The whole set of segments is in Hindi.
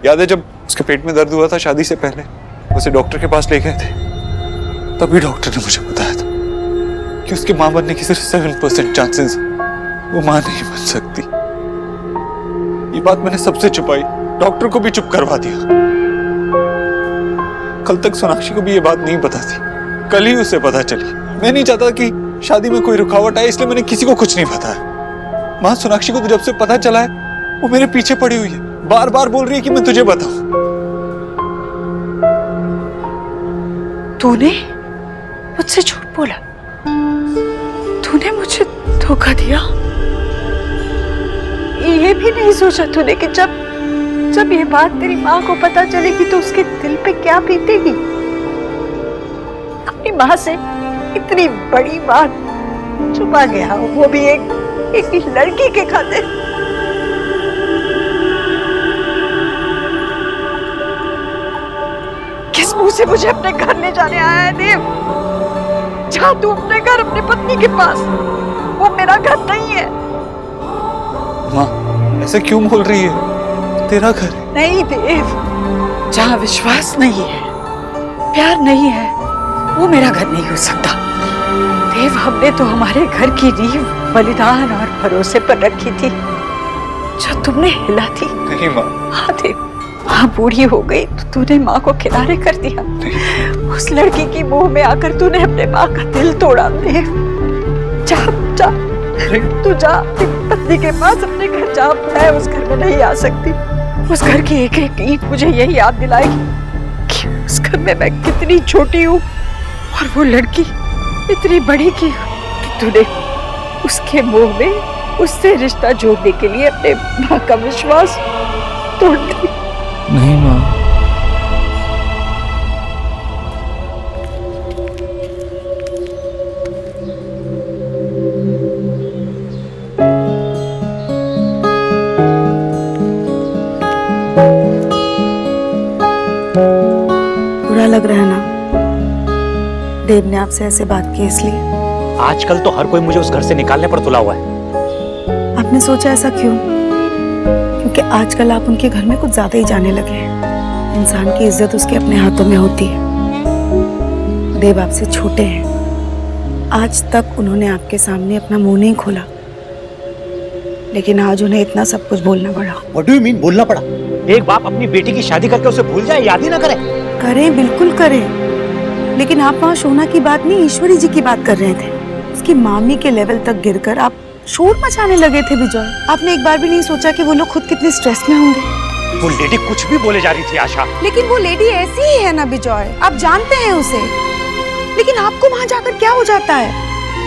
याद है जब उसके पेट में दर्द हुआ था शादी से पहले, उसे डॉक्टर के पास ले गए थे, तभी डॉक्टर ने मुझे बताया था कि उसकी मां बनने की सिर्फ 7% चांसेस, वो मां नहीं बन सकती। ये बात मैंने सबसे छुपाई, डॉक्टर को भी चुप करवा दिया। कल तक सोनाक्षी को भी ये बात नहीं पता थी, कल ही उसे पता चली। मैं नहीं चाहता कि शादी में कोई रुकावट आए, इसलिए मैंने किसी को कुछ नहीं बताया। मां, सोनाक्षी को तो जब से पता चला है वो मेरे पीछे पड़ी हुई है, बार बार बोल रही है कि मैं तुझे बताऊं। तूने मुझसे झूठ बोला, तूने मुझे धोखा दिया। ये भी नहीं सोचा तूने कि जब ये बात तेरी माँ को पता चलेगी तो उसके दिल पे क्या बीतेगी। अपनी माँ से इतनी बड़ी बात छुपा गया, वो भी एक लड़की के खातिर। किस मुंह से मुझे अपने घर ले जाने आया है देव? जा तू अपने घर, अपनी पत्नी के पास, वो मेरा घर नहीं है। माँ, ऐसे क्यों बोल रही है? तेरा घर है। नहीं देव, जहाँ विश्वास नहीं है, प्यार नहीं है, वो मेरा घर नहीं हो सकता। देव, हमने तो हमारे घर की नींव बलिदान और भरोसे पर रखी थी, जो तुमने हिला दी। नहीं माँ। हाँ देव, माँ बूढ़ी हो गई तो तूने माँ को किनारे कर दिया। उस लड़की की मोह में आकर तूने अपने माँ का दिल तोड़ा। देव, जा जा, तू जा अपनी पत्नी के पास, अपने घर जा। मैं उस घर में नहीं आ सकती। उस घर की एक एक ईंट मुझे यही याद दिलाएगी कि उस घर में मैं कितनी छोटी हूँ और वो लड़की इतनी बड़ी की कि तूने उसके मोह में उससे रिश्ता जोड़ने के लिए अपने माँ का विश्वास तोड़ दिया। नहीं माँ। बुरा लग रहा है ना? देव ने आपसे ऐसे बात की इसलिए? आजकल तो हर कोई मुझे उस घर से निकालने पर तुला हुआ है। आपने सोचा ऐसा क्यों? क्योंकि आजकल आप उनके घर में कुछ ज्यादा ही जाने लगे हैं। इंसान की इज्जत उसके अपने हाथों में होती है। देव आपसे छोटे हैं, आज तक उन्होंने आपके सामने अपना मुंह नहीं खोला, लेकिन आज उन्हें इतना सब कुछ बोलना पड़ा। What do you mean बोलना पड़ा? एक बाप अपनी बेटी की शादी करके उसे भूल जाए, याद ही ना करे। करें, बिल्कुल करें, लेकिन आप वहाँ शोना की बात नहीं, ईश्वरी जी की बात कर रहे थे। उसकी मामी के लेवल तक गिरकर आप शोर मचाने लगे थे विजय। आपने एक बार भी नहीं सोचा कि वो लोग खुद कितने स्ट्रेस में होंगे? वो लेडी कुछ भी बोले जा रही थी आशा। लेकिन वो लेडी ऐसी ही है ना विजय, आप जानते हैं उसे। लेकिन आपको वहाँ जाकर क्या हो जाता है?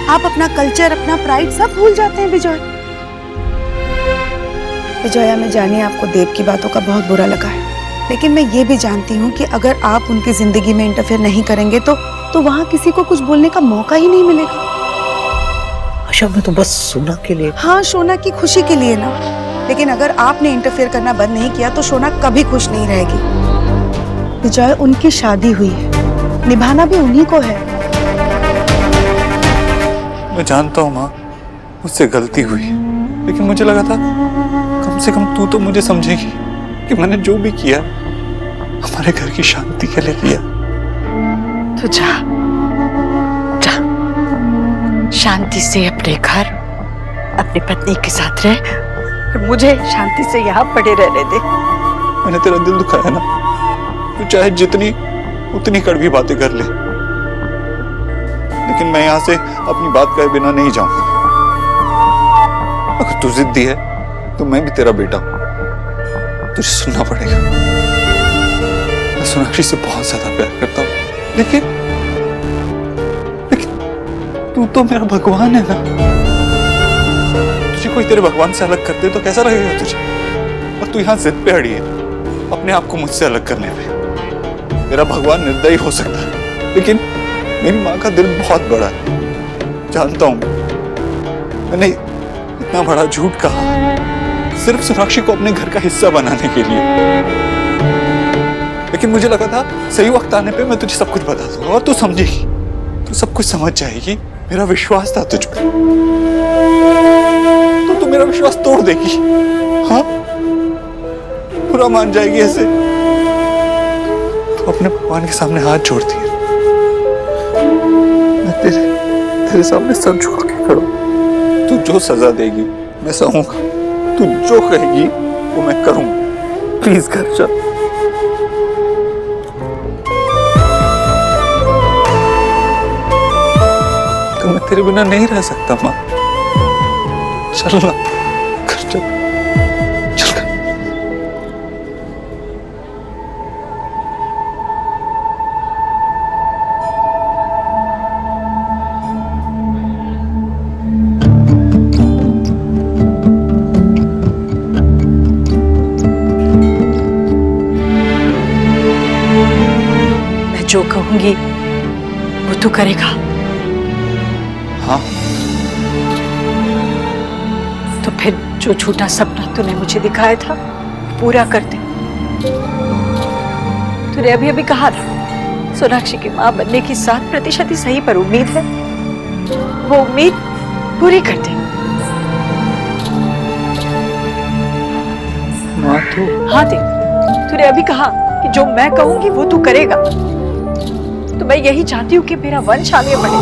आप अपना कल्चर, अपना प्राइड सब भूल जाते हैं विजय। विजया, मैं जानिए आपको देव की बातों का बहुत बुरा लगा है, लेकिन मैं ये भी जानती हूँ कि अगर आप उनकी जिंदगी में इंटरफेयर नहीं करेंगे तो वहाँ किसी को कुछ बोलने का मौका ही नहीं मिलेगा। आशा, मैं तो बस सोना के लिए। हाँ, सोना की खुशी के लिए ना, लेकिन अगर आपने इंटरफेयर करना बंद नहीं किया तो सोना कभी खुश नहीं रहेगी। विजय, उनकी शादी हुई है, निभाना भी उन्हीं को है। मैं जानता हूँ माँ, मुझसे गलती हुई, लेकिन मुझे लगा था कम से कम तू तो मुझे समझेगी कि मैंने जो भी किया हमारे घर की शांति के लिए किया। तो जा जा, शांति से अपने घर, अपनी पत्नी के साथ रह और मुझे शांति से यहाँ पड़े रहने दे। मैंने तेरा दिल दुखाया ना, तू चाहे जितनी उतनी कड़वी बातें कर ले, लेकिन मैं यहाँ से अपनी बात कहे बिना नहीं जाऊंगा। अगर तू जिद्दी है तो मैं भी तेरा बेटा हूं, तुझे सुनना पड़ेगा। मैं सोनाक्षी से बहुत ज्यादा प्यार करता हूं, लेकिन तू तो मेरा भगवान है ना। तुझे कोई तेरे भगवान से अलग कर दे तो कैसा लगेगा तुझे? और तू यहाँ जिद पे अड़ी है अपने आप को मुझसे अलग करने में। तेरा भगवान निर्दयी हो सकता है, लेकिन मेरी माँ का दिल बहुत बड़ा है। जानता हूं मैंने इतना बड़ा झूठ कहा सिर्फ सोनाक्षी को अपने घर का हिस्सा बनाने के लिए, लेकिन मुझे लगा था सही वक्त आने पे मैं तुझे सब कुछ बता दूंगा और तू समझेगी, तू सब कुछ समझ जाएगी। मेरा विश्वास था तुझ पे, तो तू मेरा विश्वास तोड़ देगी। हाँ, बुरा मान जाएगी ऐसे। तो अपने भगवान के सामने हाथ जोड़ती है। मैं तेरे सामने सर झुका के खड़ा हूं। तू जो सजा देगी मैं सहूंगा, तू जो कहेगी वो मैं करूंगा। प्लीज घर चल। तो मैं तेरे बिना नहीं रह सकता माँ। चल ना, घर चल। चल कर। मैं जो कहूंगी वो तू करेगा। हाँ, तो फिर जो झूठा सपना तूने मुझे दिखाया था पूरा कर दे। तूने अभी अभी कहा था सोनाक्षी की मां बनने की 7% ही सही पर उम्मीद है, वो उम्मीद पूरी कर दे। माँ तो हाँ देख, तूने अभी कहा कि जो मैं कहूंगी वो तू करेगा। तो मैं यही चाहती हूँ कि मेरा वंश आगे बढ़े।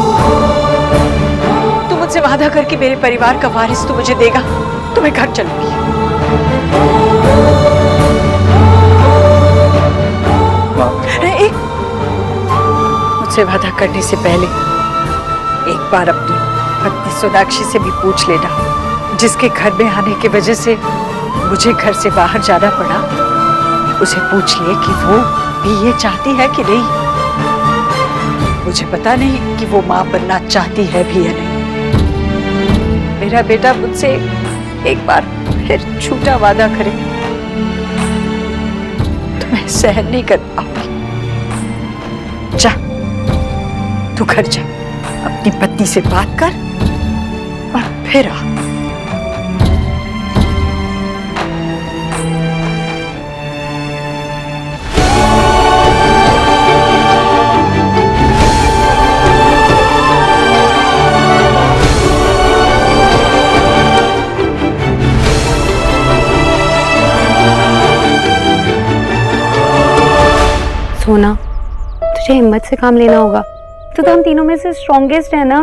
तू मुझसे वादा कर कि मेरे परिवार का वारिस तू मुझे देगा तो मैं घर चलूंगी। एक मुझसे वादा करने से पहले एक बार अपनी पत्नी सोनाक्षी से भी पूछ लेना, जिसके घर में आने की वजह से मुझे घर से बाहर जाना पड़ा। उसे पूछ ले कि वो भी ये चाहती है कि नहीं। मुझे पता नहीं कि वो मां बनना चाहती है भी या नहीं। मेरा बेटा मुझसे एक बार फिर झूठा वादा करे तो मैं सहन नहीं कर पाऊंगी। जा, तू घर जा, अपनी पत्नी से बात कर और फिर आ। सोना, तुझे हिम्मत से काम लेना होगा। तो हम तीनों में से स्ट्रॉन्गेस्ट है ना।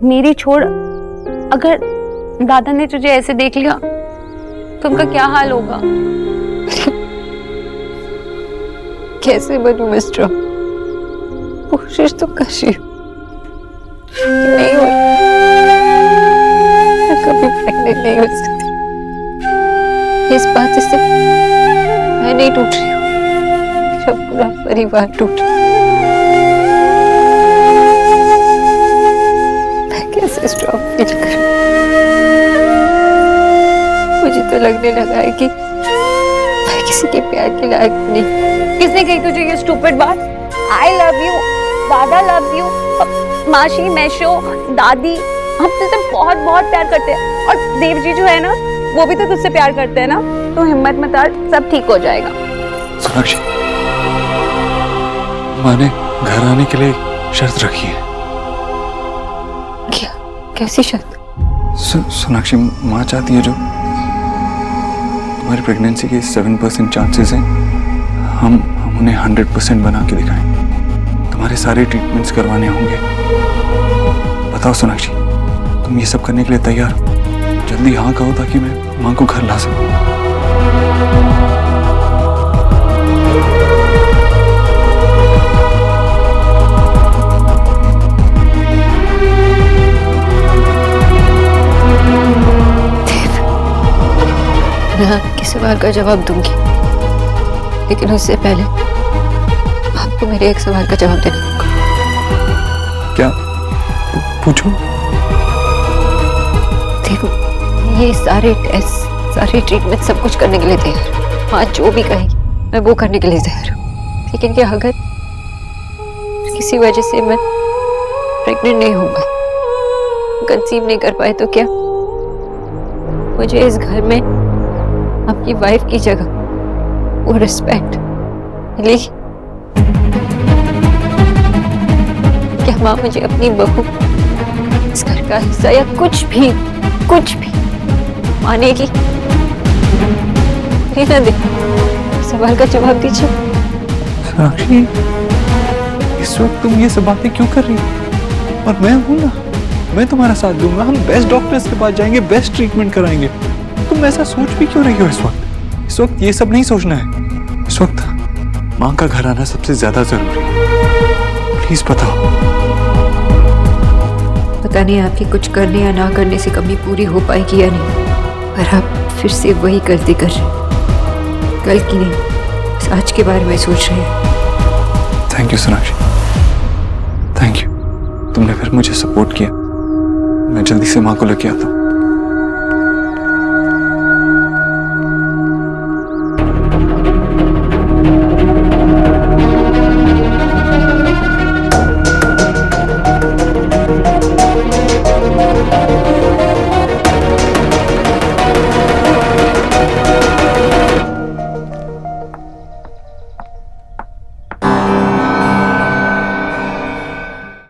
मेरी छोड़, अगर दादा ने तुझे ऐसे देख लिया तो उनका क्या हाल होगा? कैसे बनूं मैं स्ट्रॉन्ग? कोशिश तो कर रही हूं, नहीं हो रही। मैं कभी प्रेग्नेंट नहीं हो सकती। इस बात से मैं नहीं टूट रही हूँ, मेरा पूरा परिवार टूट रहा है। मैं कैसे स्ट्रॉन्ग फील करूं? मुझे तो लगने लगा है कि मैं किसी के प्यार के लायक नहीं। किसने कही तुझे ये स्टूपिड बात? आई लव यू, दादा लव यू, मासी, मैशो, दादी, हम तुझसे बहुत बहुत प्यार करते हैं। और देव जी जो है ना, वो भी तो तुझसे प्यार करते हैं ना। तो हिम्मत मत हार, सब ठीक हो जाएगा। सोनाक्षी, माँ ने घर आने के लिए शर्त रखी है। क्या? कैसी शर्त? सोनाक्षी, माँ चाहती है जो तुम्हारी प्रेगनेंसी के 7% चांसेस हैं, हम उन्हें 100% बना के दिखाएं। तुम्हारे सारे ट्रीटमेंट्स करवाने होंगे। बताओ सोनाक्षी, तुम ये सब करने के लिए तैयार हो? जल्दी हाँ कहो ताकि मैं माँ को घर ला सकूं। मैं आपके सवाल का जवाब दूंगी, लेकिन उससे पहले आपको मेरे एक सवाल का जवाब देना होगा। क्या? पूछो। देखो, ये सारे टेस्ट, सारे ट्रीटमेंट, सब कुछ करने के लिए तैयार। माँ जो भी कहेगी मैं वो करने के लिए तैयार हूँ। लेकिन क्या अगर किसी वजह से मैं प्रेग्नेंट नहीं होगा, कंसीव नहीं कर पाए, तो क्या मुझे इस घर में अपनी वाइफ की जगह वो रिस्पेक्ट मिलेगी? क्या माँ मुझे अपनी बहू, इस घर का हिस्सा या कुछ भी मानेगी? गाली ना दे, सवाल का जवाब दीजिए। सोनाक्षी, इस वक्त तुम ये सब बातें क्यों कर रही हो? और मैं हूं ना, मैं तुम्हारा साथ दूंगा। हम बेस्ट डॉक्टर्स के पास जाएंगे, बेस्ट ट्रीटमेंट कराएंगे। तुम ऐसा सोच भी क्यों रही हो इस वक्त? इस वक्त ये सब नहीं सोचना है। इस वक्त माँ का घर आना सबसे ज्यादा जरूरी है। प्लीज बताओ। पता नहीं आपकी कुछ करने या ना करने से कमी पूरी हो पाएगी या नहीं, पर आप फिर से वही गलती कर रहे हैं। कल की नहीं, बस आज के बारे में सोच रहे हैं। Thank you Sonakshi, thank you. तुमने फिर मुझे सपोर्ट किया। मैं जल्दी से माँ को लेके आता हूँ।